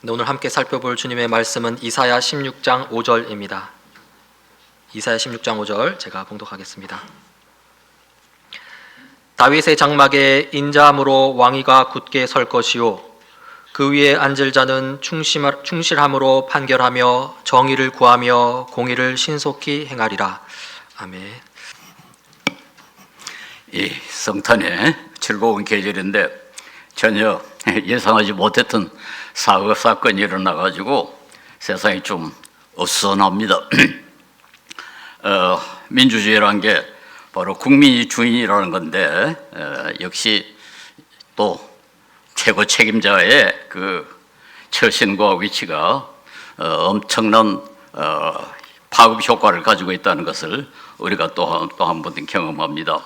오늘 함께 살펴볼 주님의 말씀은 이사야 16장 5절입니다. 이사야 16장 5절 제가 봉독하겠습니다. 다윗의 장막에 인자함으로 왕위가 굳게 설 것이요 그 위에 앉을 자는 충실함으로 판결하며 정의를 구하며 공의를 신속히 행하리라. 아멘. 이 성탄의 즐거운 계절인데 전혀 예상하지 못했던 사건이 일어나가지고 세상이 좀 어수선합니다. 민주주의라는 게 바로 국민이 주인이라는 건데 역시 또 최고 책임자의 그 처신과 위치가 엄청난 파급 효과를 가지고 있다는 것을 우리가 또 한 번 경험합니다.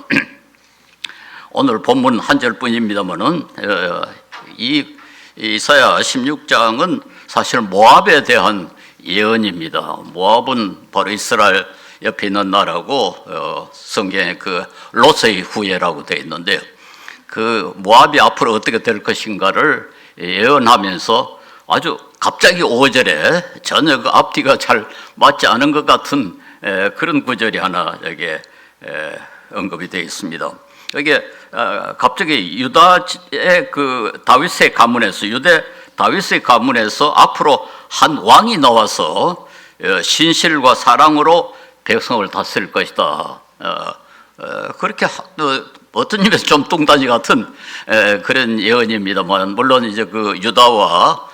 오늘 본문 한 절뿐입니다만은 이 이사야 16장은 사실 모압에 대한 예언입니다. 모압은 바로 이스라엘 옆에 있는 나라고 성경에 그 롯의 후예라고 되어 있는데 그 모압이 앞으로 어떻게 될 것인가를 예언하면서 아주 갑자기 5절에 전혀 그 앞뒤가 잘 맞지 않은 것 같은 그런 구절이 하나 여기에 언급이 되어 있습니다. 여기에 갑자기 유다의 그 다윗의 가문에서 다윗의 가문에서 앞으로 한 왕이 나와서 신실과 사랑으로 백성을 다스릴 것이다. 그렇게 어떤 의미에서 좀 뚱딴지 같은 그런 예언입니다만 물론 이제 그 유다와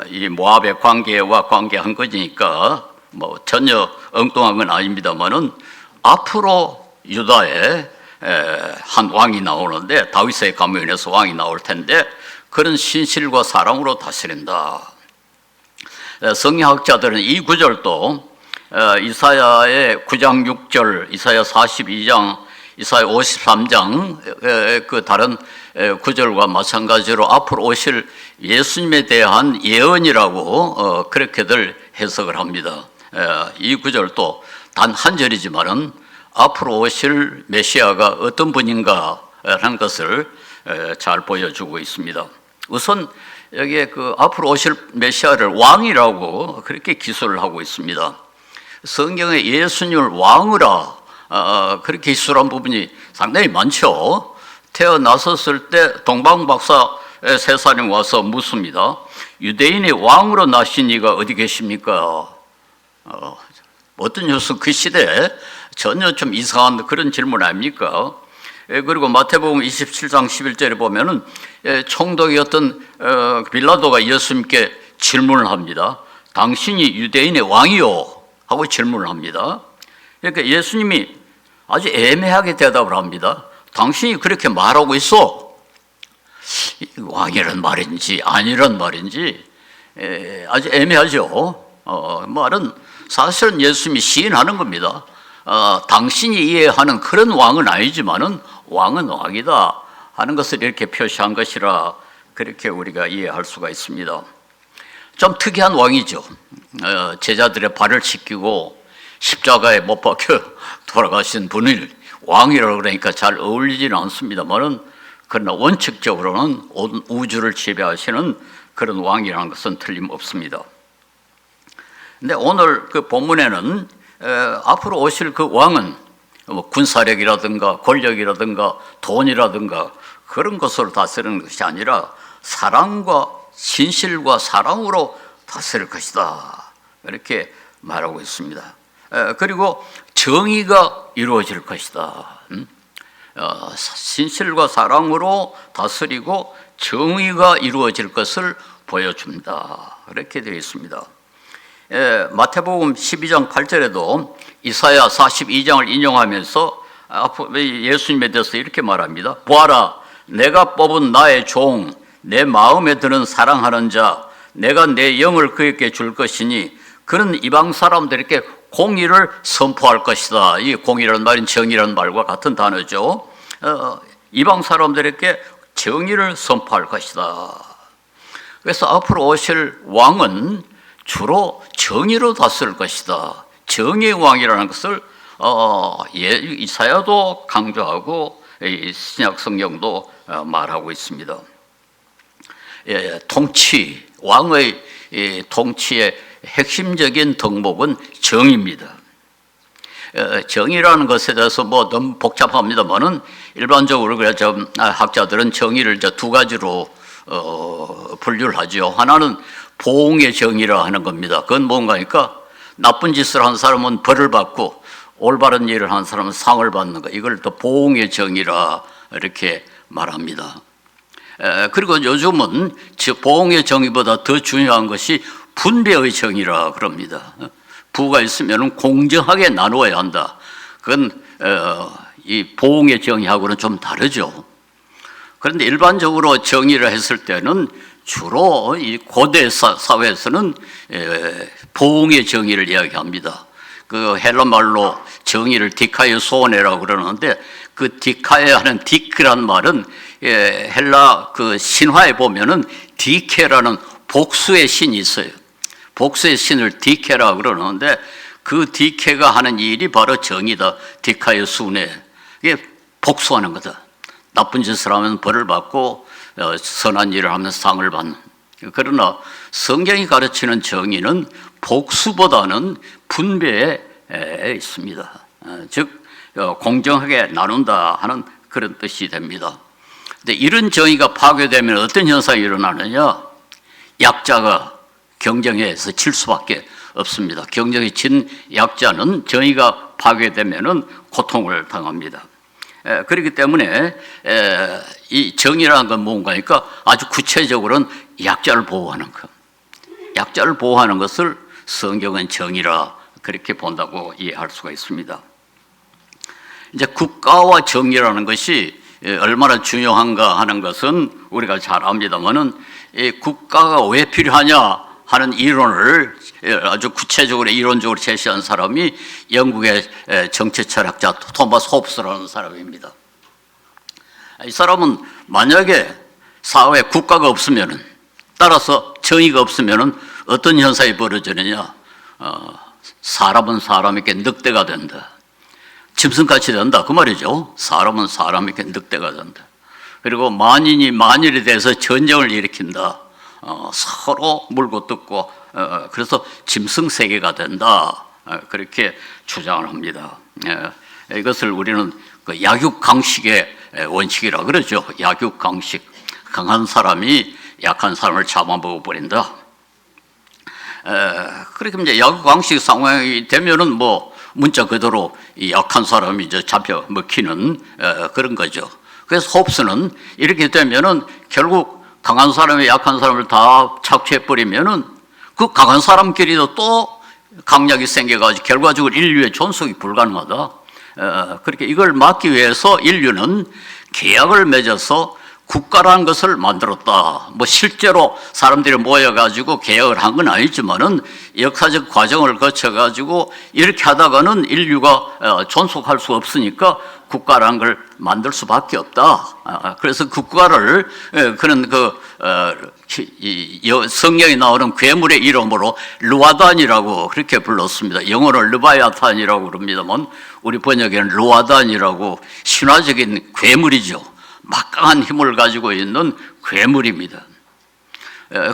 이 모압의 관계와 관계한 것이니까 뭐 전혀 엉뚱한 건 아닙니다만은 앞으로 유다에 한 왕이 나오는데 다윗의 가문에서 왕이 나올 텐데 그런 신실과 사랑으로 다스린다. 성경학자들은 이 구절도 이사야의 9장 6절, 이사야 42장, 이사야 53장 그 다른 구절과 마찬가지로 앞으로 오실 예수님에 대한 예언이라고 그렇게들 해석을 합니다. 이 구절도 단 한 절이지만은 앞으로 오실 메시아가 어떤 분인가라는 것을 잘 보여주고 있습니다. 우선 여기에 그 앞으로 오실 메시아를 왕이라고 그렇게 기술을 하고 있습니다. 성경에 예수님을 왕으로 그렇게 기술한 부분이 상당히 많죠. 태어나셨을 때 동방박사 세 사람이 와서 묻습니다. 유대인의 왕으로 나신 이가 어디 계십니까? 어떤 녀석 그 시대에 전혀 좀 이상한 그런 질문 아닙니까? 그리고 마태복음 27장 11절에 보면은 총독이었던 빌라도가 예수님께 질문을 합니다. 당신이 유대인의 왕이요? 하고 질문을 합니다. 그러니까 예수님이 아주 애매하게 대답을 합니다. 당신이 그렇게 말하고 있어. 왕이란 말인지 아니란 말인지 아주 애매하죠. 말은 사실은 예수님이 시인하는 겁니다. 당신이 이해하는 그런 왕은 아니지만은 왕은 왕이다 하는 것을 이렇게 표시한 것이라 그렇게 우리가 이해할 수가 있습니다. 좀 특이한 왕이죠. 제자들의 발을 씻기고 십자가에 못 박혀 돌아가신 분을 왕이라고 그러니까 잘 어울리지는 않습니다만은 그러나 원칙적으로는 온 우주를 지배하시는 그런 왕이라는 것은 틀림없습니다. 근데 오늘 그 본문에는 앞으로 오실 그 왕은 뭐 군사력이라든가 권력이라든가 돈이라든가 그런 것으로 다스리는 것이 아니라 사랑과 진실과 사랑으로 다스릴 것이다. 이렇게 말하고 있습니다. 그리고 정의가 이루어질 것이다. 진실과 사랑으로 다스리고 정의가 이루어질 것을 보여줍니다. 이렇게 되어 있습니다. 마태복음 12장 8절에도 이사야 42장을 인용하면서 예수님에 대해서 이렇게 말합니다. 보아라, 내가 뽑은 나의 종, 내 마음에 드는 사랑하는 자, 내가 내 영을 그에게 줄 것이니 그는 이방 사람들에게 공의를 선포할 것이다. 이 공의라는 말은 정의라는 말과 같은 단어죠. 이방 사람들에게 정의를 선포할 것이다. 그래서 앞으로 오실 왕은 주로 정의로 다스릴 것이다. 정의의 왕이라는 것을 이사야도 강조하고 신약 성경도 말하고 있습니다. 통치, 왕의 통치의 핵심적인 덕목은 정의입니다. 정의라는 것에 대해서 뭐 너무 복잡합니다만은 일반적으로 그래 좀 학자들은 정의를 이제 두 가지로 분류를 하죠. 하나는 보응의 정의라 하는 겁니다. 그건 뭔가니까 나쁜 짓을 한 사람은 벌을 받고 올바른 일을 한 사람은 상을 받는 거. 이걸 또 보응의 정의라 이렇게 말합니다. 그리고 요즘은 보응의 정의보다 더 중요한 것이 분배의 정의라 그럽니다. 부가 있으면 공정하게 나누어야 한다. 그건 이 보응의 정의하고는 좀 다르죠. 그런데 일반적으로 정의를 했을 때는 주로 이 고대 사회에서는 보응의 정의를 이야기합니다. 그 헬라 말로 정의를 디카이 소네라고 그러는데 그 디카에 하는 디크란 말은 헬라 그 신화에 보면은 디케라는 복수의 신이 있어요. 복수의 신을 디케라 그러는데 그 디케가 하는 일이 바로 정의다. 디카의 순회. 이게 복수하는 거다. 나쁜 짓을 하면 벌을 받고 선한 일을 하면 상을 받는. 그러나 성경이 가르치는 정의는 복수보다는 분배에 있습니다. 즉 공정하게 나눈다 하는 그런 뜻이 됩니다. 근데 이런 정의가 파괴되면 어떤 현상이 일어나느냐? 약자가 경쟁에서 질 수밖에 없습니다. 경쟁에 진 약자는 정의가 파괴되면은 고통을 당합니다. 그렇기 때문에 이 정의라는 건 뭔가니까 아주 구체적으로는 약자를 보호하는 것. 약자를 보호하는 것을 성경은 정의라 그렇게 본다고 이해할 수가 있습니다. 이제 국가와 정의라는 것이 얼마나 중요한가 하는 것은 우리가 잘 압니다만은 국가가 왜 필요하냐 하는 이론을 아주 구체적으로 이론적으로 제시한 사람이 영국의 정치 철학자 토마스 홉스라는 사람입니다. 이 사람은 만약에 사회에 국가가 없으면은 따라서 정의가 없으면은 어떤 현상이 벌어지느냐? 사람은 사람에게 늑대가 된다. 짐승같이 된다 그 말이죠. 사람은 사람에게 늑대가 된다. 그리고 만인이 만일에 대해서 전쟁을 일으킨다. 서로 물고 뜯고 그래서 짐승 세계가 된다. 그렇게 주장을 합니다. 이것을 우리는 그 약육강식의 원칙이라 그러죠. 약육강식. 강한 사람이 약한 사람을 잡아먹어 버린다. 그렇게 이제 약육강식 상황이 되면은 뭐 문자 그대로 이 약한 사람이 이제 잡혀 먹히는 그런 거죠. 그래서 홉스는 이렇게 되면은 결국 강한 사람이 약한 사람을 다 착취해 버리면은 그 강한 사람끼리도 또 강약이 생겨가지고 결과적으로 인류의 존속이 불가능하다. 그렇게 이걸 막기 위해서 인류는 계약을 맺어서 국가라는 것을 만들었다. 뭐 실제로 사람들이 모여가지고 계약을 한 건 아니지만은 역사적 과정을 거쳐가지고 이렇게 하다가는 인류가 존속할 수 없으니까 국가라는 걸 만들 수밖에 없다. 그래서 국가를 그런 성경에 나오는 괴물의 이름으로 르와단이라고 그렇게 불렀습니다. 영어로 르바야탄이라고 그럽니다만 우리 번역에는 르와단이라고 신화적인 괴물이죠. 막강한 힘을 가지고 있는 괴물입니다.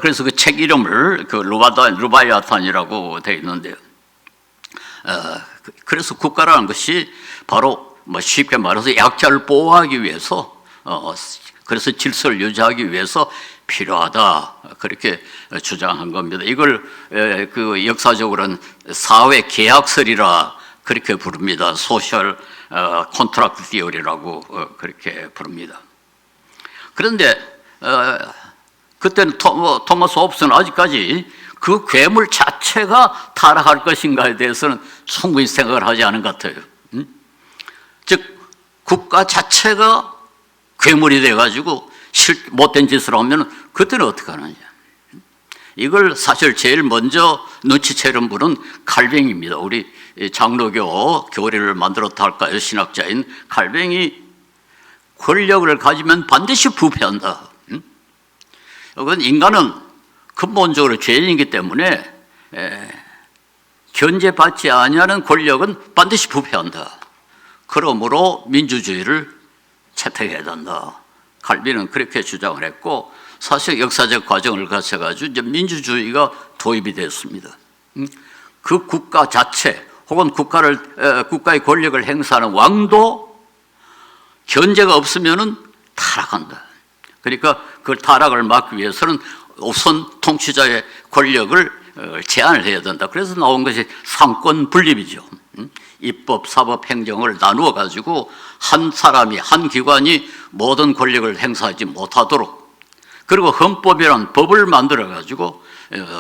그래서 그 책 이름을 그 르바야탄이라고 되어 있는데요. 그래서 국가라는 것이 바로 뭐 쉽게 말해서 약자를 보호하기 위해서 그래서 질서를 유지하기 위해서 필요하다 그렇게 주장한 겁니다. 이걸 그 역사적으로는 사회 계약설이라 그렇게 부릅니다. 소셜 컨트랙트 티어리라고 그렇게 부릅니다. 그런데 그때는 토마스 홉스는 아직까지 그 괴물 자체가 타락할 것인가에 대해서는 충분히 생각을 하지 않은 것 같아요. 즉 국가 자체가 괴물이 돼가지고 못된 짓을 하면 그때는 어떻게 하느냐. 이걸 사실 제일 먼저 눈치채는 분은 칼뱅입니다. 우리 장로교 교리를 만들었다 할까요? 신학자인 칼뱅이 권력을 가지면 반드시 부패한다. 이건 인간은 근본적으로 죄인이기 때문에 견제받지 아니하는 권력은 반드시 부패한다. 그러므로 민주주의를 채택해야 된다. 칼빈은 그렇게 주장을 했고 사실 역사적 과정을 거쳐가지고 이제 민주주의가 도입이 됐습니다. 그 국가 자체 혹은 국가의 권력을 행사하는 왕도 견제가 없으면은 타락한다. 그러니까 그 타락을 막기 위해서는 우선 통치자의 권력을 제한을 해야 된다. 그래서 나온 것이 상권 분립이죠. 입법, 사법, 행정을 나누어 가지고 한 사람이, 한 기관이 모든 권력을 행사하지 못하도록, 그리고 헌법이란 법을 만들어 가지고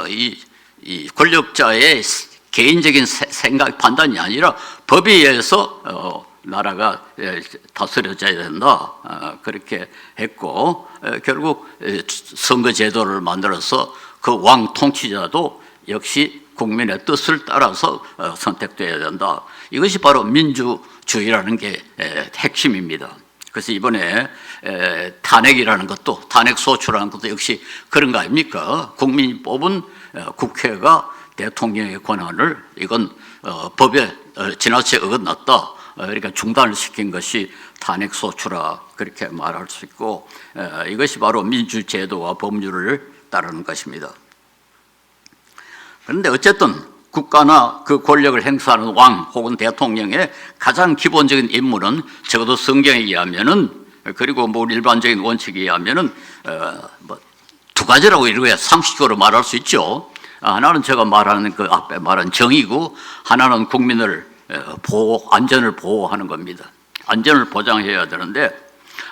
이 권력자의 개인적인 생각, 판단이 아니라 법에 의해서 나라가 다스려져야 된다. 그렇게 했고, 결국 선거 제도를 만들어서 그 왕 통치자도 역시 국민의 뜻을 따라서 선택돼야 된다. 이것이 바로 민주주의라는 게 핵심입니다. 그래서 이번에 탄핵이라는 것도, 탄핵 소추라는 것도 역시 그런 거 아닙니까? 국민이 뽑은 국회가 대통령의 권한을, 이건 법에 지나치게 어긋났다, 그러니까 중단을 시킨 것이 탄핵 소추라, 그렇게 말할 수 있고, 이것이 바로 민주제도와 법률을 따르는 것입니다. 그런데 어쨌든 국가나 그 권력을 행사하는 왕 혹은 대통령의 가장 기본적인 임무는 적어도 성경에 의하면은, 그리고 뭐 일반적인 원칙에 의하면은 두 가지라고 이렇게 상식적으로 말할 수 있죠. 하나는 제가 말하는 그 앞에 말한 정의고, 하나는 국민을 안전을 보호하는 겁니다. 안전을 보장해야 되는데,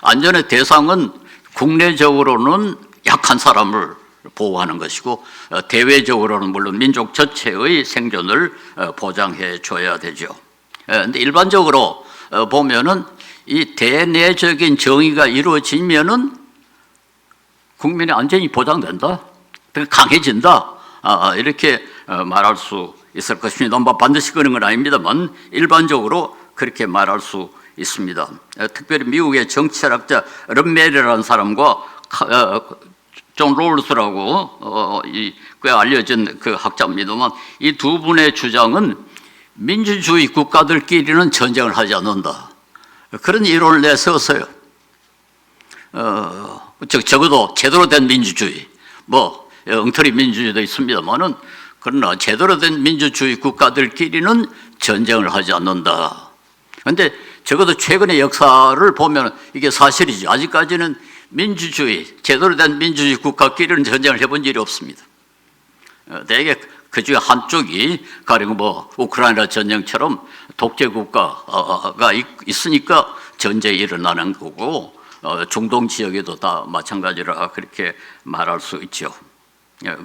안전의 대상은 국내적으로는 약한 사람을 보호하는 것이고, 대외적으로는 물론 민족 전체의 생존을 보장해 줘야 되죠. 그런데 일반적으로 보면은 이 대내적인 정의가 이루어지면은 국민의 안전이 보장된다, 강해진다, 이렇게 말할 수 있을 것입니다. 뭐 반드시 그런 건 아닙니다만 일반적으로 그렇게 말할 수 있습니다. 특별히 미국의 정치철학자 런멜이라는 사람과 존 롤스라고 꽤 알려진 그 학자입니다만, 이 두 분의 주장은 민주주의 국가들끼리는 전쟁을 하지 않는다, 그런 이론을 내세웠어요. 적어도 제대로 된 민주주의, 뭐 엉터리 민주주의도 있습니다만은, 그러나 제대로 된 민주주의 국가들끼리는 전쟁을 하지 않는다. 그런데 적어도 최근의 역사를 보면 이게 사실이죠. 아직까지는 제대로 된 민주주의 국가끼리는 전쟁을 해본 일이 없습니다. 대개 그 중에 한쪽이, 가령 뭐 우크라이나 전쟁처럼 독재 국가가 있으니까 전쟁이 일어나는 거고, 중동 지역에도 다 마찬가지라 그렇게 말할 수 있죠.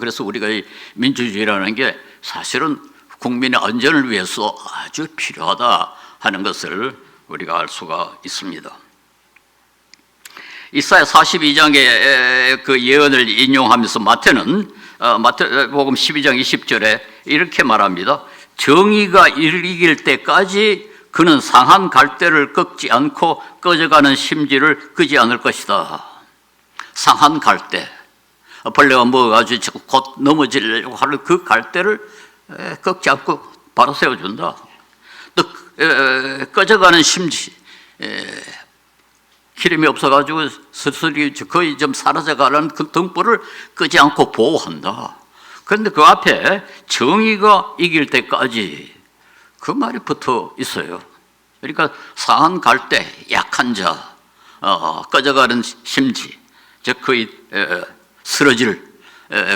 그래서 우리가 이 민주주의라는 게 사실은 국민의 안전을 위해서 아주 필요하다 하는 것을 우리가 알 수가 있습니다. 이사야 42장의 그 예언을 인용하면서 마태복음 12장 20절에 이렇게 말합니다. 정의가 이길 때까지 그는 상한 갈대를 꺾지 않고 꺼져가는 심지를 끄지 않을 것이다. 상한 갈대, 벌레가 먹어가지고 곧 넘어지려고 하는 그 갈대를 꺾지 않고 바로 세워준다. 또 꺼져가는 심지, 기름이 없어가지고 슬슬 거의 좀 사라져가는 그 등불을 끄지 않고 보호한다. 그런데 그 앞에 정의가 이길 때까지, 그 말이 붙어 있어요. 그러니까 상한 갈대, 약한 자, 꺼져가는 심지, 즉 거의 쓰러질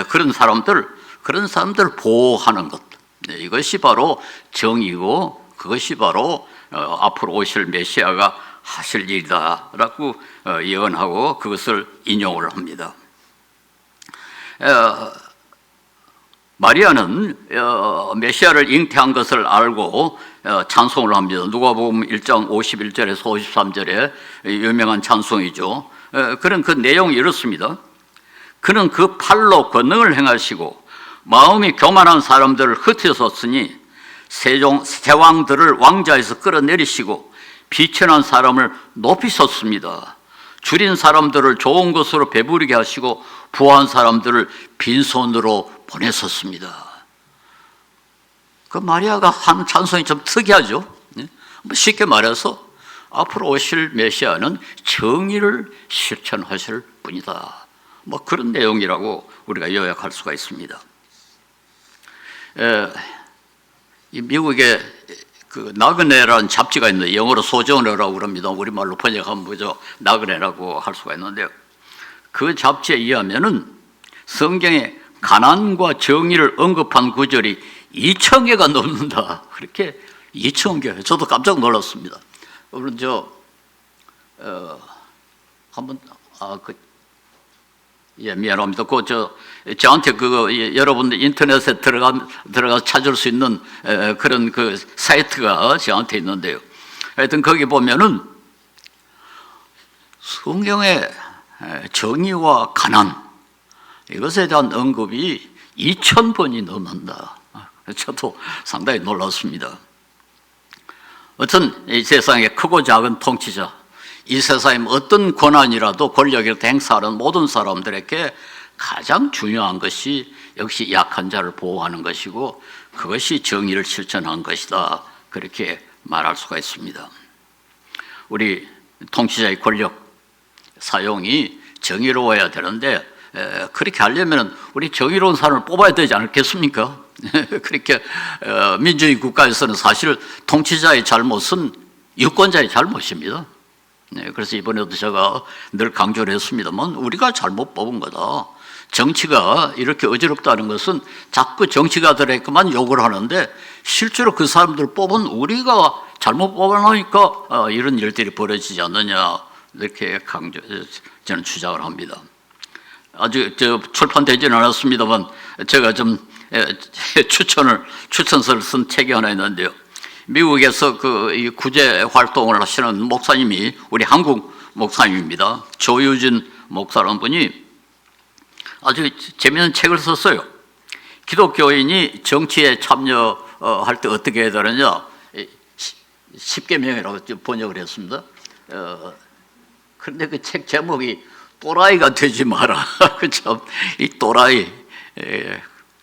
그런 사람들 보호하는 것, 이것이 바로 정의고, 그것이 바로 앞으로 오실 메시아가 하실 일이다라고 예언하고 그것을 인용을 합니다. 마리아는 메시아를 잉태한 것을 알고 찬송을 합니다. 누가복음 1장 51절에서 53절에 유명한 찬송이죠. 그런 그 내용이 이렇습니다. 그는 그 팔로 권능을 행하시고 마음이 교만한 사람들을 흩으셨으니 세왕들을 왕자에서 끌어내리시고 비천한 사람을 높이셨습니다. 줄인 사람들을 좋은 것으로 배부르게 하시고 부한 사람들을 빈손으로 보내셨습니다. 그 마리아가 하는 찬송이 좀 특이하죠. 쉽게 말해서 앞으로 오실 메시아는 정의를 실천하실 분이다. 뭐 그런 내용이라고 우리가 요약할 수가 있습니다. 이 미국에 그 나그네라는 잡지가 있는데 영어로 소저널이라고 그럽니다. 우리말로 번역하면 뭐죠? 나그네라고 할 수가 있는데요. 그 잡지에 의하면은 성경에 가난과 정의를 언급한 구절이 2,000개가 넘는다. 그렇게 2,000개. 저도 깜짝 놀랐습니다. 물론 한번 미안합니다. 저한테 여러분들 인터넷에 들어가 찾을 수 있는 그런 그 사이트가 저한테 있는데요. 하여튼 거기 보면은 성경의 정의와 가난 이것에 대한 언급이 2,000번이 넘는다. 저도 상당히 놀랐습니다. 어떤 이 세상의 크고 작은 통치자, 이 세상에 어떤 권한이라도 권력을 행사하는 모든 사람들에게 가장 중요한 것이 역시 약한 자를 보호하는 것이고 그것이 정의를 실천한 것이다. 그렇게 말할 수가 있습니다. 우리 통치자의 권력 사용이 정의로워야 되는데 그렇게 하려면 우리 정의로운 사람을 뽑아야 되지 않겠습니까? 그렇게 민주주의 국가에서는 사실 통치자의 잘못은 유권자의 잘못입니다. 그래서 이번에도 제가 늘 강조를 했습니다만 우리가 잘못 뽑은 거다. 정치가 이렇게 어지럽다는 것은 자꾸 정치가들에게만 욕을 하는데 실제로 그 사람들 뽑은 우리가 잘못 뽑아놓으니까 이런 일들이 벌어지지 않느냐 이렇게 저는 주장을 합니다. 아직 출판되지는 않았습니다만 제가 좀 추천서를 쓴 책이 하나 있는데요. 미국에서 이 구제 활동을 하시는 목사님이 우리 한국 목사님입니다. 조유진 목사라는 분이 아주 재미있는 책을 썼어요. 기독교인이 정치에 참여할 때 어떻게 해야 되느냐 10계명이라고 번역을 했습니다. 그런데 그 책 제목이 또라이가 되지 마라. 그참 이 또라이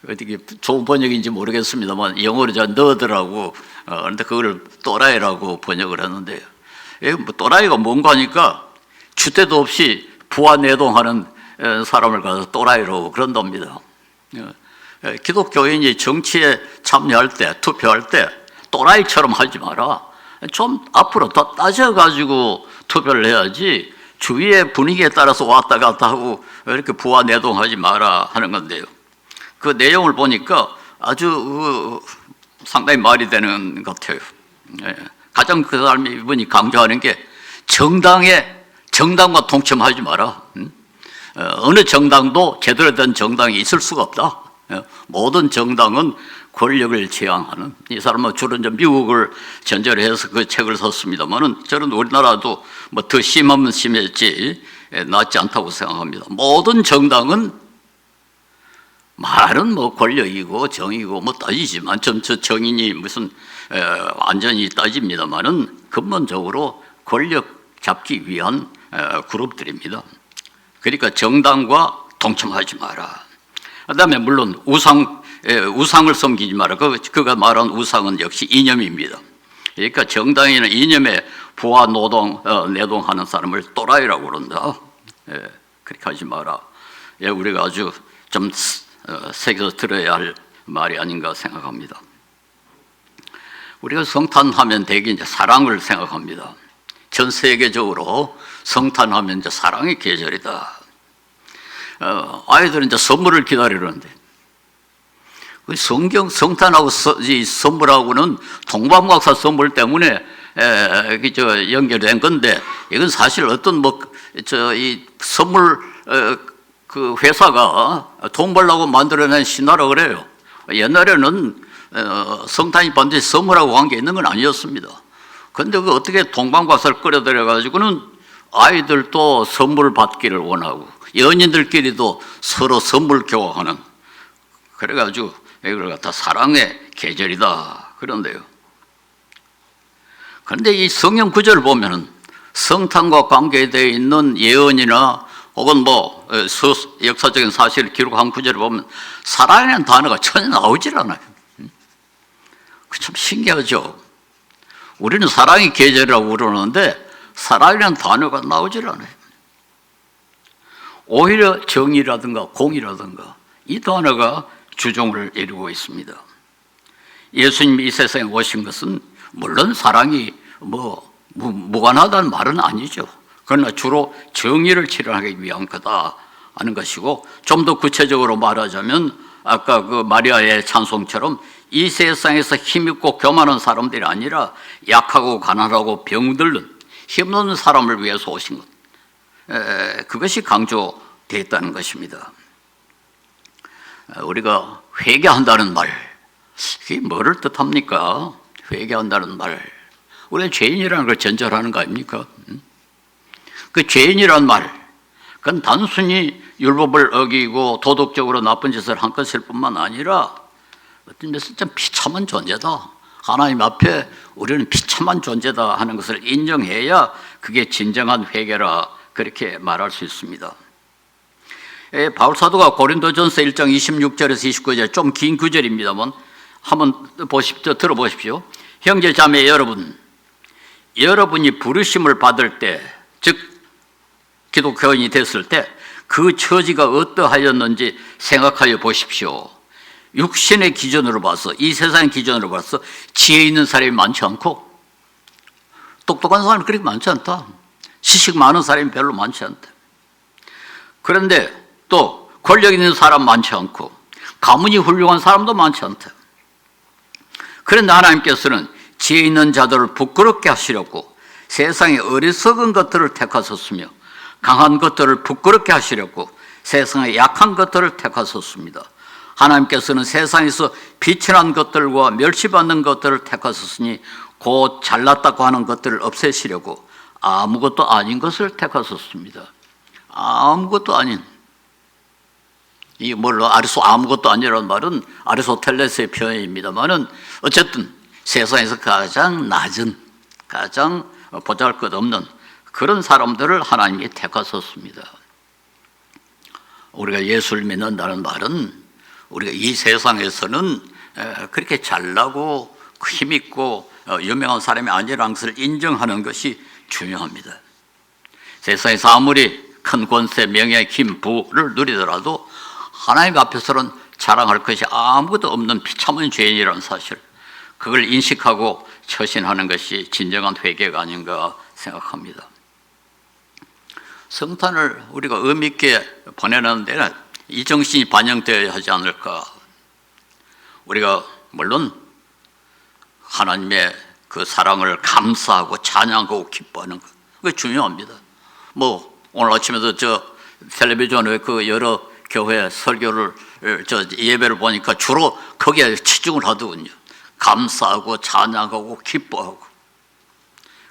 어떻게 좋은 번역인지 모르겠습니다만 영어로 저 너드라고 그런데 그걸 또라이라고 번역을 했는데요. 뭐 또라이가 뭔가 하니까 주대도 없이 부하내동하는 사람을 가서 또라이라고 그런답니다. 기독교인이 정치에 참여할 때 투표할 때 또라이처럼 하지 마라. 좀 앞으로 더 따져가지고 투표를 해야지 주위의 분위기에 따라서 왔다 갔다 하고 이렇게 부하내동하지 마라 하는 건데요. 그 내용을 보니까 아주 상당히 말이 되는 것 같아요. 가장 그 사람이 이분이 강조하는 게 정당과 동참하지 마라. 어느 정당도 제대로 된 정당이 있을 수가 없다. 모든 정당은 권력을 지향하는 이 사람은 주로 이제 미국을 전제로 해서 그 책을 썼습니다만은 저는 우리나라도 뭐 더 심하면 심했지 낫지 않다고 생각합니다. 모든 정당은 말은 뭐 권력이고 정의고 뭐 따지지만 저 정인이 무슨 완전히 따집니다만은 근본적으로 권력 잡기 위한 그룹들입니다. 그러니까 정당과 동참하지 마라. 그다음에 물론 우상을 섬기지 마라. 그가 말한 우상은 역시 이념입니다. 그러니까 정당에는 이념에 부하 내동하는 사람을 또라이라고 그런다. 그렇게 하지 마라. 우리가 아주 좀 새겨서 들어야 할 말이 아닌가 생각합니다. 우리가 성탄하면 대개 이제 사랑을 생각합니다. 전 세계적으로 성탄하면 이제 사랑의 계절이다. 아이들은 이제 선물을 기다리는데 성탄하고 이 선물하고는 동방박사 선물 때문에 연결된 건데 이건 사실 어떤 이 선물 그 회사가 돈 벌려고 만들어낸 신화라고 그래요. 옛날에는 성탄이 반드시 선물하고 관계 있는 건 아니었습니다. 그런데 그 어떻게 동방박사를 끌어들여 가지고는 아이들도 선물 받기를 원하고 연인들끼리도 서로 선물 교환하는 그래가지고 이걸 갖다 사랑의 계절이다 그런데요. 그런데 이 성경 구절을 보면은 성탄과 관계되어 있는 예언이나 혹은 역사적인 사실을 기록한 구절을 보면 사랑이라는 단어가 전혀 나오질 않아요. 참 신기하죠. 우리는 사랑의 계절이라고 그러는데 사랑이라는 단어가 나오질 않아요. 오히려 정의라든가 공의라든가 이 단어가 주종을 이루고 있습니다. 예수님이 이 세상에 오신 것은 물론 사랑이 무관하다는 말은 아니죠. 그러나 주로 정의를 실현하기 위한 거다 하는 것이고, 좀 더 구체적으로 말하자면 아까 그 마리아의 찬송처럼 이 세상에서 힘있고 교만한 사람들이 아니라 약하고 가난하고 병들는 힘없는 사람을 위해서 오신 것, 그것이 강조되어 있다는 것입니다. 우리가 회개한다는 말, 그게 뭐를 뜻합니까? 회개한다는 말, 우리는 죄인이라는 걸 전제하는 거 아닙니까? 그 죄인이란 말, 그건 단순히 율법을 어기고 도덕적으로 나쁜 짓을 한 것일 뿐만 아니라 어떤 면에서 좀 비참한 존재다, 하나님 앞에 우리는 비참한 존재다 하는 것을 인정해야 그게 진정한 회개라, 그렇게 말할 수 있습니다. 바울 사도가 고린도전서 1장 26절에서 29절, 좀 긴 구절입니다만 한번 보십시오. 들어보십시오. 형제 자매 여러분, 여러분이 부르심을 받을 때, 즉 기독교인이 됐을 때 그 처지가 어떠하였는지 생각하여 보십시오. 육신의 기준으로 봐서, 이 세상의 기준으로 봐서 지혜 있는 사람이 많지 않고 똑똑한 사람이 그렇게 많지 않다. 지식 많은 사람이 별로 많지 않다. 그런데 또 권력 있는 사람 많지 않고 가문이 훌륭한 사람도 많지 않다. 그런데 하나님께서는 지혜 있는 자들을 부끄럽게 하시려고 세상의 어리석은 것들을 택하셨으며 강한 것들을 부끄럽게 하시려고 세상의 약한 것들을 택하셨습니다. 하나님께서는 세상에서 빛이 난 것들과 멸시받는 것들을 택하셨으니 곧 잘났다고 하는 것들을 없애시려고 아무것도 아닌 것을 택하셨습니다. 아무것도 아닌, 이게 뭘로 아무것도 아니라는 말은 아리스토텔레스의 표현입니다만은 어쨌든 세상에서 가장 낮은, 가장 보잘것없는 그런 사람들을 하나님이 택하셨습니다. 우리가 예수를 믿는다는 말은 우리가 이 세상에서는 그렇게 잘나고 힘있고 유명한 사람이 아니라는 것을 인정하는 것이 중요합니다. 세상에서 아무리 큰 권세, 명예, 힘, 부를 누리더라도 하나님 앞에서는 자랑할 것이 아무것도 없는 비참한 죄인이라는 사실, 그걸 인식하고 처신하는 것이 진정한 회개가 아닌가 생각합니다. 성탄을 우리가 의미 있게 보내는 데는 이 정신이 반영되어야 하지 않을까. 우리가 물론 하나님의 그 사랑을 감사하고 찬양하고 기뻐하는 것, 그게 중요합니다. 오늘 아침에도 저 텔레비전에 그 여러 교회 설교를, 예배를 보니까 주로 거기에 치중을 하더군요. 감사하고 찬양하고 기뻐하고.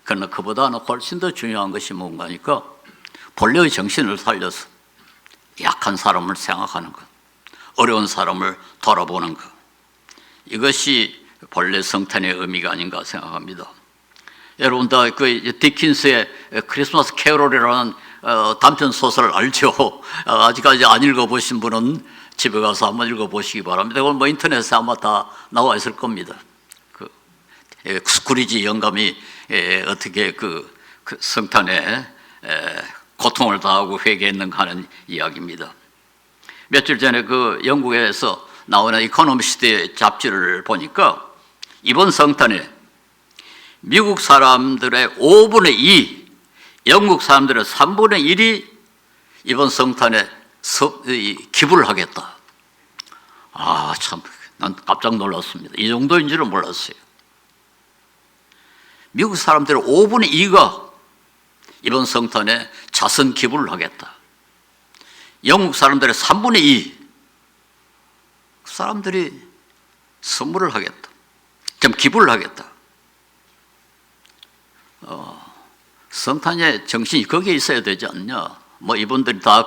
그러나 그보다는 훨씬 더 중요한 것이 뭔가니까 본래의 정신을 살려서 약한 사람을 생각하는 것, 어려운 사람을 돌아보는 것, 이것이 본래 성탄의 의미가 아닌가 생각합니다. 여러분 다 그 디킨스의 크리스마스 캐롤이라는 단편 소설을 알죠? 아직까지 안 읽어보신 분은 집에 가서 한번 읽어보시기 바랍니다. 그건 인터넷에 아마 다 나와 있을 겁니다. 그 스크리지 영감이 어떻게 그 성탄에 고통을 당하고 회개했는가 하는 이야기입니다. 며칠 전에 그 영국에서 나오는 이코노미스트 잡지를 보니까 이번 성탄에 미국 사람들의 5분의 2, 영국 사람들의 3분의 1이 이번 성탄에 기부를 하겠다. 참, 난 깜짝 놀랐습니다. 이 정도인 줄은 몰랐어요. 미국 사람들의 5분의 2가 이번 성탄에 자선 기부를 하겠다. 영국 사람들의 3분의 2, 그 사람들이 선물을 하겠다. 좀 기부를 하겠다. 성탄의 정신이 거기에 있어야 되지 않냐. 이분들이 다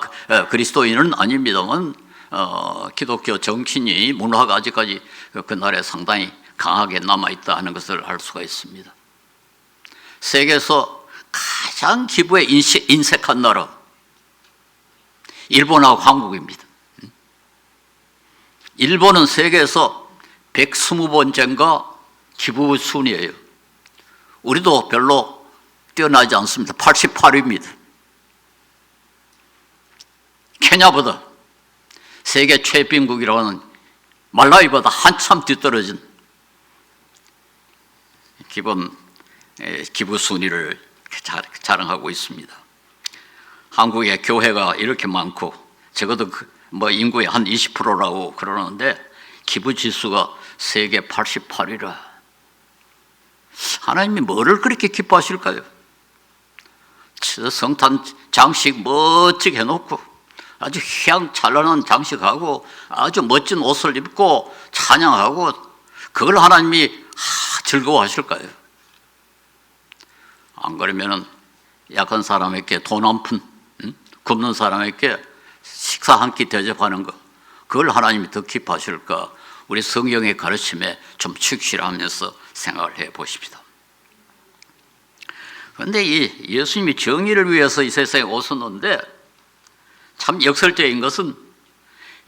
그리스도인은 아닙니다만 기독교 정신이, 문화가 아직까지 그날에 상당히 강하게 남아있다 하는 것을 알 수가 있습니다. 세계에서 가장 기부에 인색한 나라, 일본하고 한국입니다. 일본은 세계에서 120번째인가 기부 순위예요. 우리도 별로 뛰어나지 않습니다. 88위입니다. 케냐보다 세계 최빈국이라고 하는 말라위보다 한참 뒤떨어진 기부 순위를 자랑하고 있습니다. 한국의 교회가 이렇게 많고 적어도 인구의 한 20%라고 그러는데 기부 지수가 세계 88위라. 하나님이 뭐를 그렇게 기뻐하실까요? 성탄 장식 멋지게 해놓고 아주 휘황찬란한 장식하고 아주 멋진 옷을 입고 찬양하고 그걸 하나님이 즐거워하실까요? 안 그러면은 약한 사람에게 돈 한 푼, 굶는 사람에게 식사 한 끼 대접하는 거, 그걸 하나님이 더 기뻐하실까? 우리 성경의 가르침에 좀 충실하면서 생각을 해 보십시다. 그런데 이 예수님이 정의를 위해서 이 세상에 오셨는데 참 역설적인 것은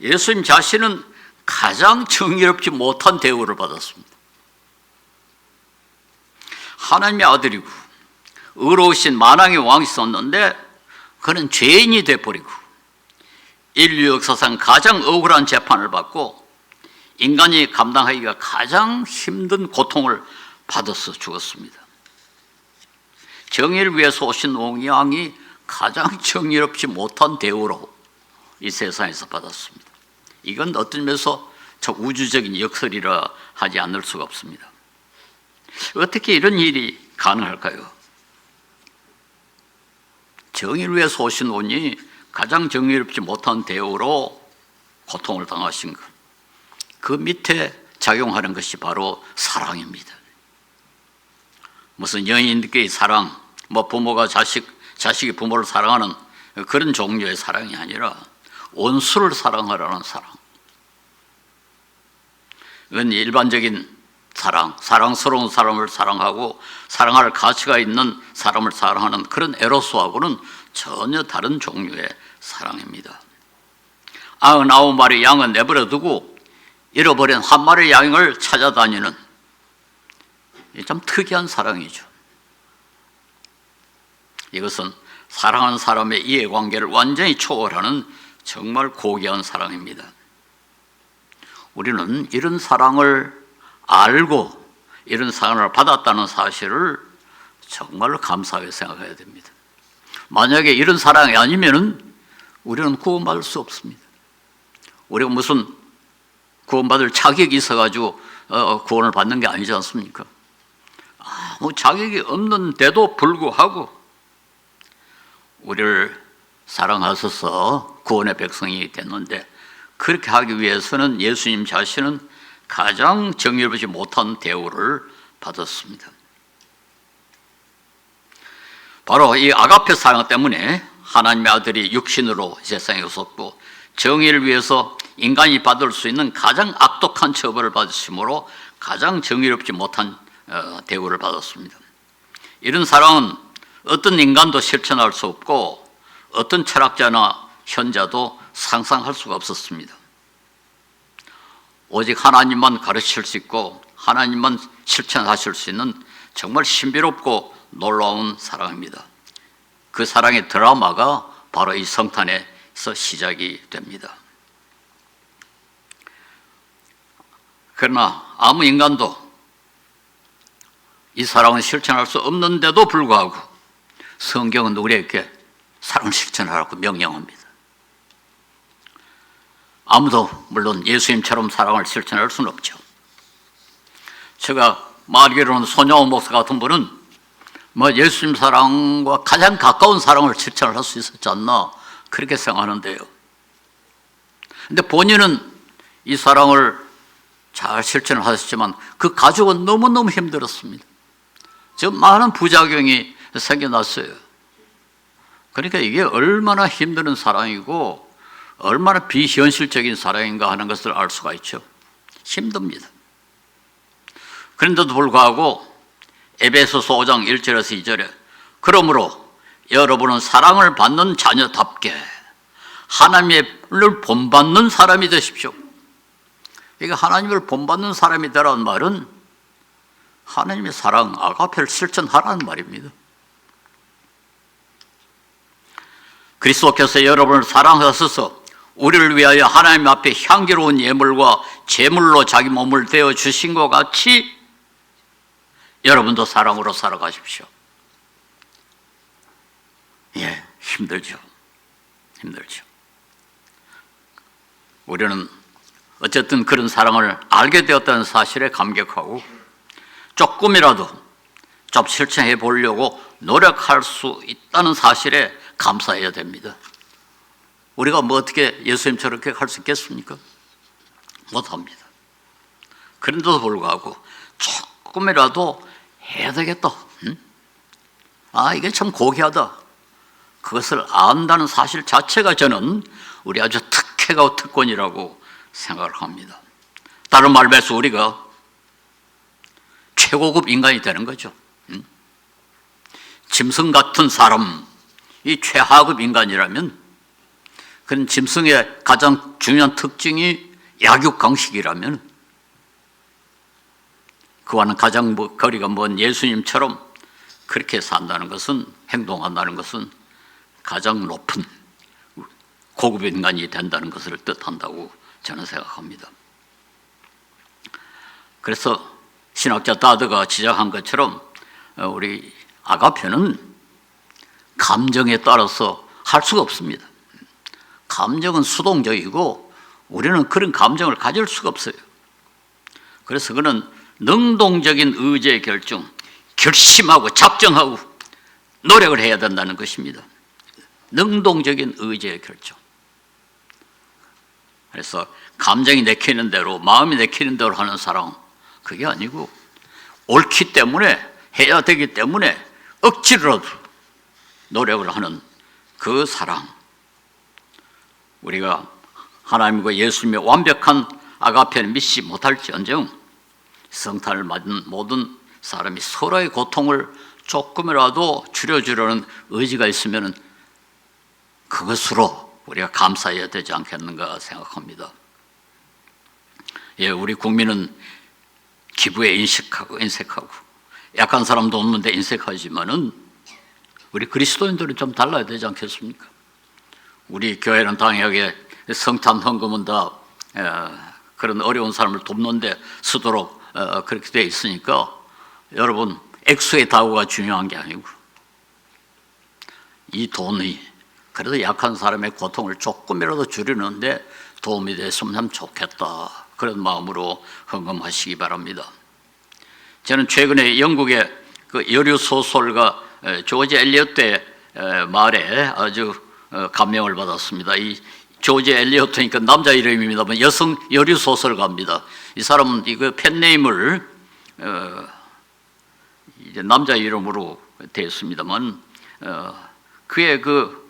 예수님 자신은 가장 정의롭지 못한 대우를 받았습니다. 하나님의 아들이고 의로우신 만왕의 왕이 있었는데 그는 죄인이 되어버리고 인류 역사상 가장 억울한 재판을 받고 인간이 감당하기가 가장 힘든 고통을 받아서 죽었습니다. 정의를 위해서 오신 왕이 가장 정의롭지 못한 대우로 이 세상에서 받았습니다. 이건 어떤 면에서 저 우주적인 역설이라 하지 않을 수가 없습니다. 어떻게 이런 일이 가능할까요? 정의를 위해서 오신 분이 가장 정의롭지 못한 대우로 고통을 당하신 것, 그 밑에 작용하는 것이 바로 사랑입니다. 무슨 연인들끼리 사랑, 부모가 자식이 부모를 사랑하는 그런 종류의 사랑이 아니라 원수를 사랑하라는 사랑. 이건 일반적인 사랑, 사랑스러운 사람을 사랑하고 사랑할 가치가 있는 사람을 사랑하는 그런 에로스하고는 전혀 다른 종류의 사랑입니다. 99마리 양은 내버려 두고 잃어버린 한 마리 양을 찾아다니는 참 특이한 사랑이죠. 이것은 사랑하는 사람의 이해관계를 완전히 초월하는 정말 고귀한 사랑입니다. 우리는 이런 사랑을 알고 이런 사랑을 받았다는 사실을 정말로 감사하게 생각해야 됩니다. 만약에 이런 사랑이 아니면은 우리는 구원받을 수 없습니다. 우리가 무슨 구원받을 자격이 있어가지고 구원을 받는 게 아니지 않습니까? 아무 자격이 없는데도 불구하고 우리를 사랑하셔서 구원의 백성이 됐는데, 그렇게 하기 위해서는 예수님 자신은 가장 정의롭지 못한 대우를 받았습니다. 바로 이 아가페 사랑 때문에 하나님의 아들이 육신으로 세상에 오셨고 정의를 위해서 인간이 받을 수 있는 가장 악독한 처벌을 받으심으로 가장 정의롭지 못한 대우를 받았습니다. 이런 사랑은 어떤 인간도 실천할 수 없고 어떤 철학자나 현자도 상상할 수가 없었습니다. 오직 하나님만 가르칠 수 있고 하나님만 실천하실 수 있는 정말 신비롭고 놀라운 사랑입니다. 그 사랑의 드라마가 바로 이 성탄에서 시작이 됩니다. 그러나 아무 인간도 이 사랑을 실천할 수 없는데도 불구하고 성경은 우리에게 사랑을 실천하라고 명령합니다. 아무도 물론 예수님처럼 사랑을 실천할 수는 없죠. 제가 말기로는 손양호 목사 같은 분은 예수님 사랑과 가장 가까운 사랑을 실천을 할 수 있었지 않나 그렇게 생각하는데요. 근데 본인은 이 사랑을 잘 실천을 하셨지만 그 가족은 너무너무 힘들었습니다. 지금 많은 부작용이 생겨났어요. 그러니까 이게 얼마나 힘든 사랑이고 얼마나 비현실적인 사랑인가 하는 것을 알 수가 있죠. 힘듭니다. 그런데도 불구하고 에베소서 5장 1절에서 2절에 그러므로 여러분은 사랑을 받는 자녀답게 하나님을 본받는 사람이 되십시오. 이게 하나님을 본받는 사람이 되라는 말은 하나님의 사랑, 아가페를 실천하라는 말입니다. 그리스도께서 여러분을 사랑하셔서 우리를 위하여 하나님 앞에 향기로운 예물과 제물로 자기 몸을 대어 주신 것 같이 여러분도 사랑으로 살아가십시오. 예, 힘들죠. 우리는 어쨌든 그런 사랑을 알게 되었다는 사실에 감격하고 조금이라도 좀 실천해 보려고 노력할 수 있다는 사실에 감사해야 됩니다. 우리가 뭐 어떻게 예수님처럼 그렇게 할 수 있겠습니까? 못합니다. 그런데도 불구하고 조금이라도 해야 되겠다. 이게 참 고귀하다. 그것을 안다는 사실 자체가 저는 우리 아주 특혜가 특권이라고 생각을 합니다. 다른 말로 해서 우리가 최고급 인간이 되는 거죠. 짐승 같은 사람이 최하급 인간이라면 그런 짐승의 가장 중요한 특징이 약육강식이라면 그와는 가장 거리가 먼 예수님처럼 그렇게 산다는 것은, 행동한다는 것은 가장 높은 고급 인간이 된다는 것을 뜻한다고 저는 생각합니다. 그래서 신학자 다드가 지적한 것처럼 우리 아가페는 감정에 따라서 할 수가 없습니다. 감정은 수동적이고 우리는 그런 감정을 가질 수가 없어요. 그래서 그는 능동적인 의지의 결정, 결심하고 작정하고 노력을 해야 된다는 것입니다. 능동적인 의지의 결정. 그래서 감정이 내키는 대로, 마음이 내키는 대로 하는 사랑, 그게 아니고 옳기 때문에, 해야 되기 때문에 억지로라도 노력을 하는 그 사랑. 우리가 하나님과 예수님의 완벽한 아가페를 믿지 못할지언정 성탄을 맞은 모든 사람이 서로의 고통을 조금이라도 줄여주려는 의지가 있으면 그것으로 우리가 감사해야 되지 않겠는가 생각합니다. 예, 우리 국민은 기부에 인색하고 약한 사람도 없는데 인색하지만은 우리 그리스도인들은 좀 달라야 되지 않겠습니까? 우리 교회는 당연하게 성탄 헌금은 다 그런 어려운 사람을 돕는데 쓰도록 그렇게 되어 있으니까 여러분, 액수의 다우가 중요한 게 아니고 이 돈이 그래도 약한 사람의 고통을 조금이라도 줄이는데 도움이 됐으면 좋겠다, 그런 마음으로 헌금하시기 바랍니다. 저는 최근에 영국의 그 여류 소설가 조지 엘리어트의 말에 아주 감명을 받았습니다. 이 조지 엘리어트니까 남자 이름입니다만 여성 여류 소설가입니다. 이 사람은 이거 펜네임을 이제 남자 이름으로 되었습니다만 그의 그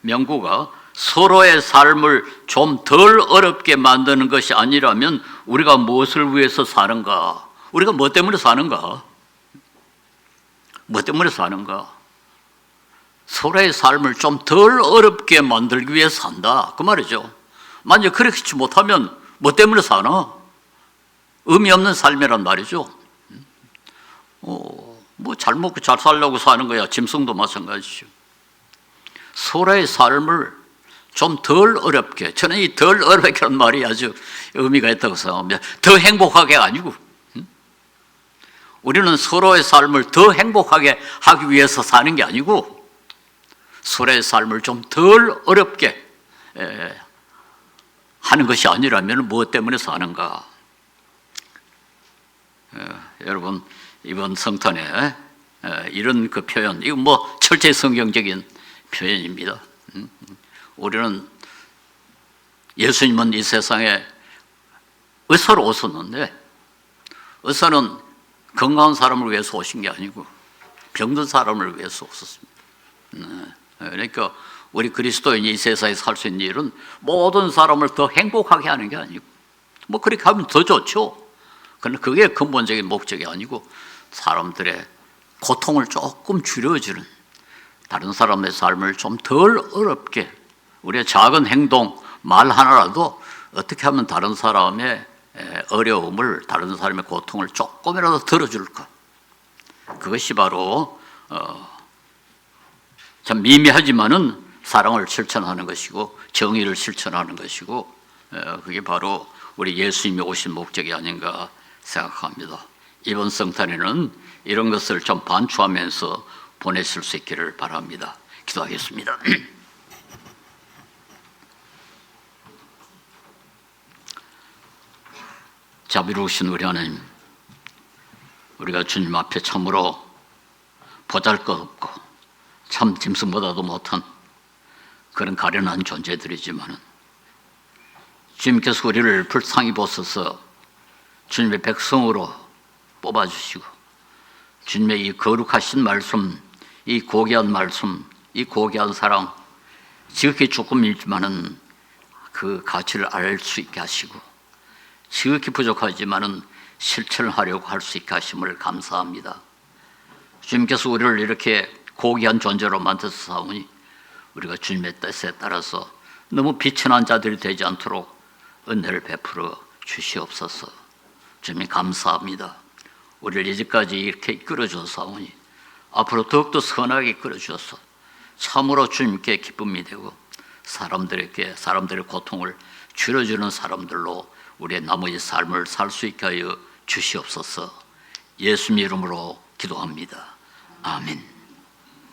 명구가 서로의 삶을 좀 덜 어렵게 만드는 것이 아니라면 우리가 무엇을 위해서 사는가? 우리가 뭐 때문에 사는가? 뭐 때문에 사는가? 서로의 삶을 좀 덜 어렵게 만들기 위해서 산다, 그 말이죠. 만약 그렇지 못하면 뭐 때문에 사나? 의미 없는 삶이란 말이죠. 뭐 잘 먹고 잘 살려고 사는 거야. 짐승도 마찬가지죠. 서로의 삶을 좀 덜 어렵게, 저는 이 덜 어렵게라는 말이 아주 의미가 있다고 생각합니다. 더 행복하게 아니고, 우리는 서로의 삶을 더 행복하게 하기 위해서 사는 게 아니고 서로의 삶을 좀 덜 어렵게 하는 것이 아니라면 무엇 때문에 사는가? 여러분, 이번 성탄에 이런 그 표현, 이거 뭐 철저히 성경적인 표현입니다. 우리는 예수님은 이 세상에 의사로 오셨는데 의사는 건강한 사람을 위해서 오신 게 아니고 병든 사람을 위해서 오셨습니다. 그러니까 우리 그리스도인이 이 세상에 살 수 있는 일은 모든 사람을 더 행복하게 하는 게 아니고, 뭐 그렇게 하면 더 좋죠. 그러나 그게 근본적인 목적이 아니고 사람들의 고통을 조금 줄여주는, 다른 사람의 삶을 좀 덜 어렵게, 우리의 작은 행동, 말 하나라도 어떻게 하면 다른 사람의 어려움을, 다른 사람의 고통을 조금이라도 덜어줄까? 그것이 바로 참 미미하지만은 사랑을 실천하는 것이고 정의를 실천하는 것이고 그게 바로 우리 예수님이 오신 목적이 아닌가 생각합니다. 이번 성탄에는 이런 것을 좀 반추하면서 보내실 수 있기를 바랍니다. 기도하겠습니다. 자비로우신 우리 하나님, 우리가 주님 앞에 참으로 보잘것없고 참 짐승보다도 못한 그런 가련한 존재들이지만 주님께서 우리를 불쌍히 보셔서 주님의 백성으로 뽑아주시고 주님의 이 거룩하신 말씀, 이 고귀한 말씀, 이 고귀한 사랑, 지극히 조금이지만은 그 가치를 알 수 있게 하시고 지극히 부족하지만은 실천을 하려고 할 수 있게 하심을 감사합니다. 주님께서 우리를 이렇게 고귀한 존재로 만드사오니 우리가 주님의 뜻에 따라서 너무 비천한 자들이 되지 않도록 은혜를 베풀어 주시옵소서. 주님 감사합니다. 우리를 이제까지 이렇게 이끌어 주사오니 앞으로 더욱더 선하게 이끌어 주셔서 참으로 주님께 기쁨이 되고 사람들의 고통을 줄여주는 사람들로 우리의 나머지 삶을 살 수 있게 하여 주시옵소서. 예수님 이름으로 기도합니다. 아멘.